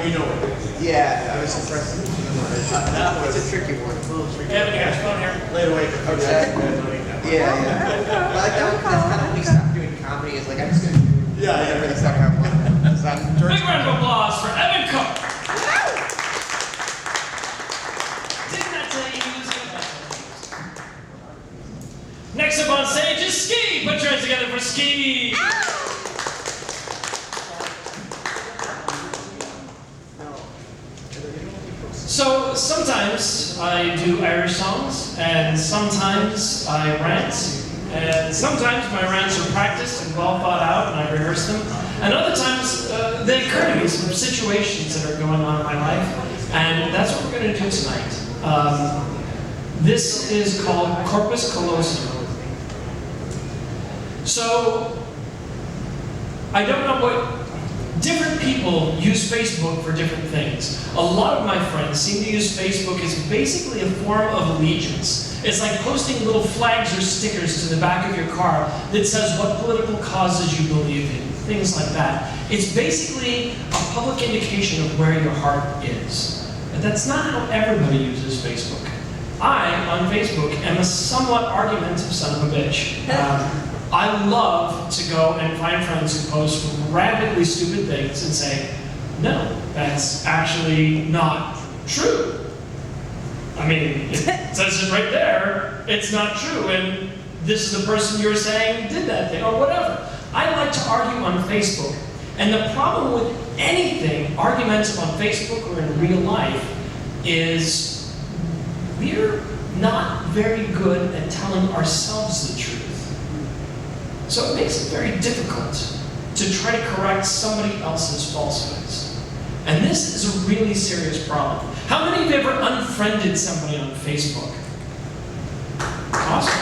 you know what it is. Yeah, I was impressed. It's a tricky one. Kevin, you got your phone here? Lay it away. Okay. Yeah. But like that's kind of when we stopped doing comedy. Is like I'm just gonna do whatever the fuck I want. Big round of applause for Evan Cook. Didn't I tell you he was good? Next up on stage is Ski. Put your hands together for Ski. So sometimes I do Irish songs, and sometimes I rant, and sometimes my rants are practiced and well thought out, and I rehearse them. And other times they occur to me, some situations that are going on in my life, and that's what we're going to do tonight. This is called Corpus Callosum. So I don't know what. Different people use Facebook for different things. A lot of my friends seem to use Facebook as basically a form of allegiance. It's like posting little flags or stickers to the back of your car that says what political causes you believe in, things like that. It's basically a public indication of where your heart is. But that's not how everybody uses Facebook. I, on Facebook, am a somewhat argumentative son of a bitch. I love to go and find friends who post radically stupid things and say, no, that's actually not true. I mean, it says it right there, it's not true, and this is the person you're saying did that thing, or whatever. I like to argue on Facebook, and the problem with anything argumentative on Facebook or in real life is we're not very good at telling ourselves the truth. So it makes it very difficult to try to correct somebody else's falsehoods. And this is a really serious problem. How many of you have ever unfriended somebody on Facebook? Awesome.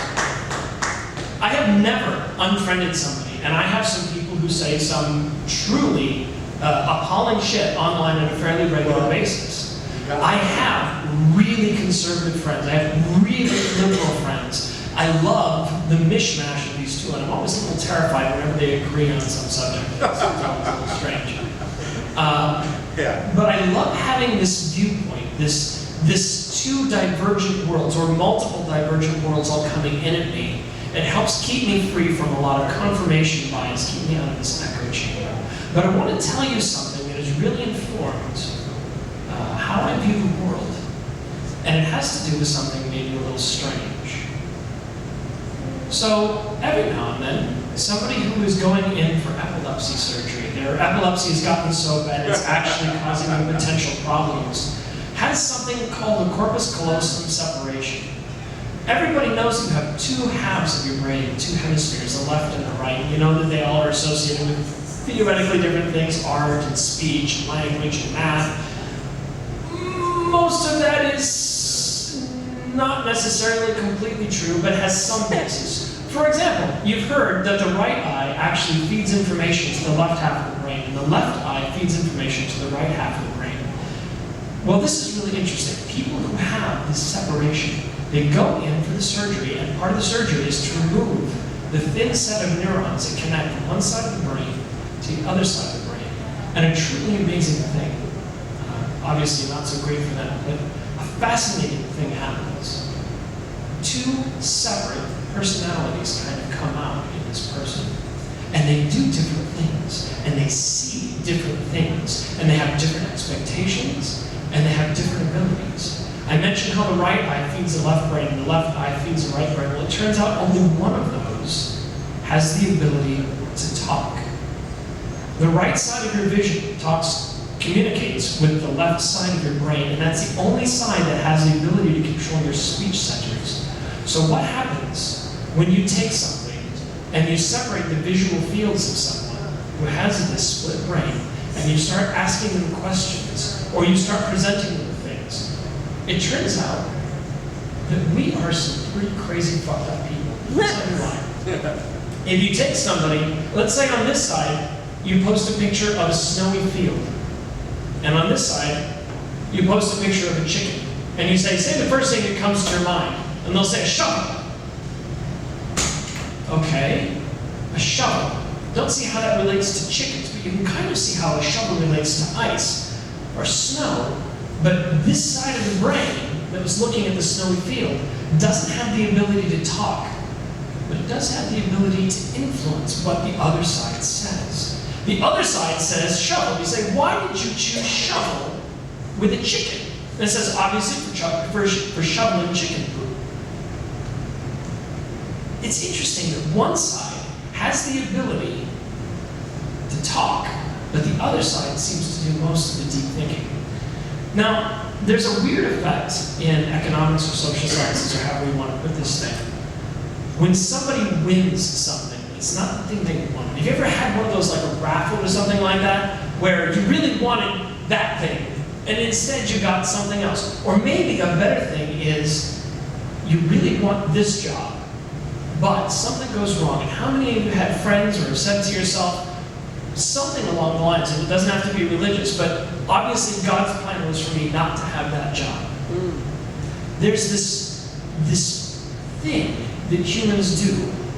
I have never unfriended somebody, and I have some people who say some truly appalling shit online on a fairly regular basis. I have really conservative friends. I have really liberal friends. I love the mishmash of these two, and I'm always a little terrified whenever they agree on some subject. It's always a little strange. But I love having this viewpoint, this two divergent worlds, or multiple divergent worlds all coming in at me. It helps keep me free from a lot of confirmation bias, keep me out of this echo chamber. But I want to tell you something that has really informed how I view the world. And it has to do with something maybe a little strange. So every now and then, somebody who is going in for epilepsy surgery, their epilepsy has gotten so bad it's actually causing them potential problems, has something called a corpus callosum separation. Everybody knows you have two halves of your brain, two hemispheres, the left and the right. You know that they all are associated with theoretically different things, art and speech, and language and math. Most of that is not necessarily completely true, but has some basis. For example, you've heard that the right eye actually feeds information to the left half of the brain, and the left eye feeds information to the right half of the brain. Well, this is really interesting. People who have this separation, they go in for the surgery, and part of the surgery is to remove the thin set of neurons that connect from one side of the brain to the other side of the brain. And a truly amazing thing, obviously not so great for them, but a fascinating thing happens. Two separate personalities kind of come out in this person. And they do different things. And they see different things. And they have different expectations. And they have different abilities. I mentioned how the right eye feeds the left brain and the left eye feeds the right brain. Well, it turns out only one of those has the ability to talk. The right side of your vision communicates with the left side of your brain, and that's the only side that has the ability to control your speech centers. So what happens when you take something and you separate the visual fields of someone who has this split brain, and you start asking them questions, or you start presenting them with things? It turns out that we are some pretty crazy fucked up people. I'll tell you why. If you take somebody, let's say on this side, you post a picture of a snowy field. And on this side, you post a picture of a chicken. And you say the first thing that comes to your mind. And they'll say, a shovel. Okay, a shovel. Don't see how that relates to chickens, but you can kind of see how a shovel relates to ice. or snow, but this side of the brain that was looking at the snowy field doesn't have the ability to talk, but it does have the ability to influence what the other side says. The other side says shovel. You say, why did you choose shovel with a chicken? And it says, obviously, for shoveling chicken poop. It's interesting that one side has the ability to talk, but the other side seems to do most of the deep thinking. Now, there's a weird effect in economics or social sciences, or however we want to put this thing. When somebody wins something, it's not the thing they wanted. Have you ever had one of those, like a raffle or something like that, where you really wanted that thing, and instead you got something else? Or maybe a better thing is, you really want this job, but something goes wrong. And how many of you had friends or have said to yourself, something along the lines, and it doesn't have to be religious, but obviously God's plan was for me not to have that job. There's this thing that humans do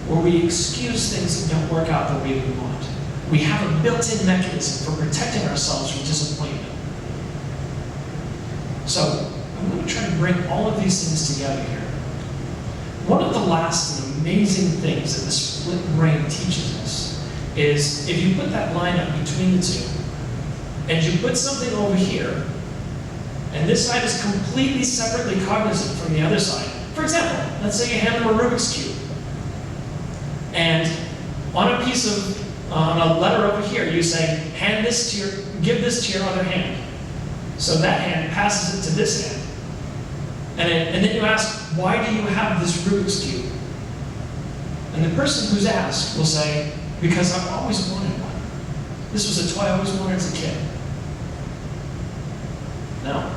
where we excuse things that don't work out the way we want. We have a built-in mechanism for protecting ourselves from disappointment. So, I'm going to try to bring all of these things together here. One of the last and amazing things that the split brain teaches us is if you put that line up between the two, and you put something over here, and this side is completely separately cognizant from the other side. For example, let's say you hand them a Rubik's Cube. And on a letter over here, you say, give this to your other hand. So that hand passes it to this hand. And then you ask, why do you have this Rubik's Cube? And the person who's asked will say, because I've always wanted one. This was a toy I always wanted as a kid. No.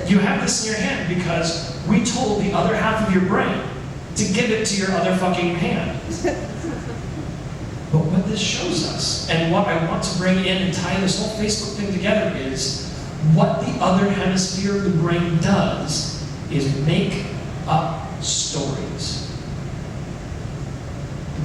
You have this in your hand because we told the other half of your brain to give it to your other fucking hand. But what this shows us, and what I want to bring in and tie this whole Facebook thing together, is what the other hemisphere of the brain does is make up stories.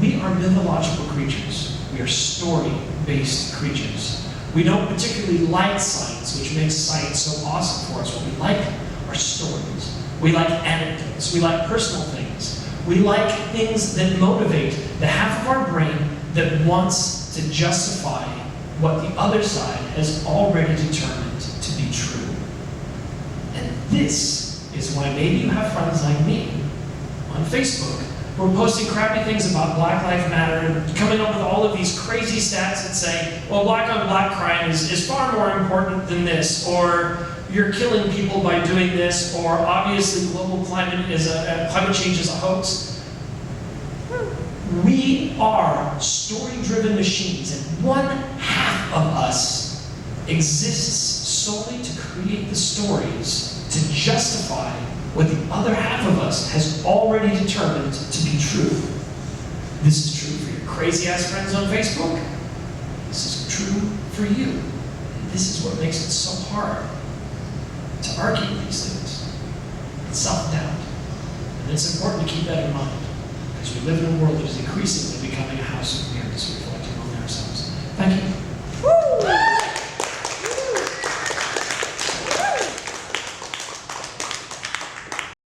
We are mythological creatures. We are story-based creatures. We don't particularly like science, which makes science so awesome for us. What we like are stories. We like anecdotes. We like personal things. We like things that motivate the half of our brain that wants to justify what the other side has already determined to be true. And this is why maybe you have friends like me on Facebook who are posting crappy things about Black Lives Matter and coming up with all of these crazy stats that say, well, black on black crime is far more important than this, or you're killing people by doing this, or obviously climate change is a hoax. We are story-driven machines, and one half of us exists solely to create the stories to justify what the other half of us has already determined to be true. This is true for your crazy-ass friends on Facebook. This is true for you. And this is what makes it so hard to argue these things. It's self-doubt. And it's important to keep that in mind, because we live in a world that is increasingly becoming a house of mirrors.